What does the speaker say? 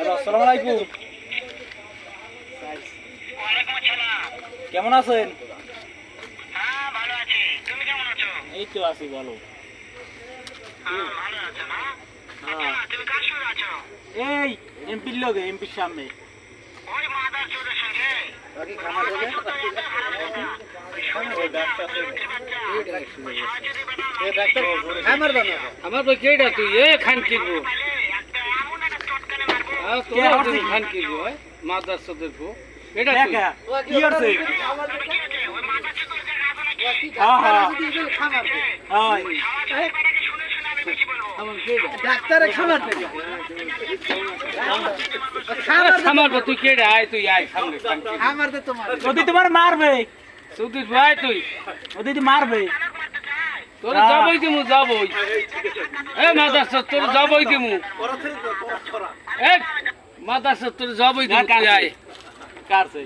আসসালামু আলাইকুম। কেমন আছেন? এই তো আছি ভালো। এই এমপির লগে, এমপির সামনে। আমার তো কেডা তুই এ খান কিনবো খান কিনবো মাদার সাথে এটা কি করছে? ডাক্তারে খামার খামার তুই কেডা আয় তুই আয় সামনে খামার দে তোমার যদি তোমার মারবে তুই ভাই তুই যদি মারবে তোর যাবই দিমু যাবই এ মাদার সাথে তোর যাবই দিমু এ মাদার সাথে তোর যাবই দিমু তুই আয় কারছে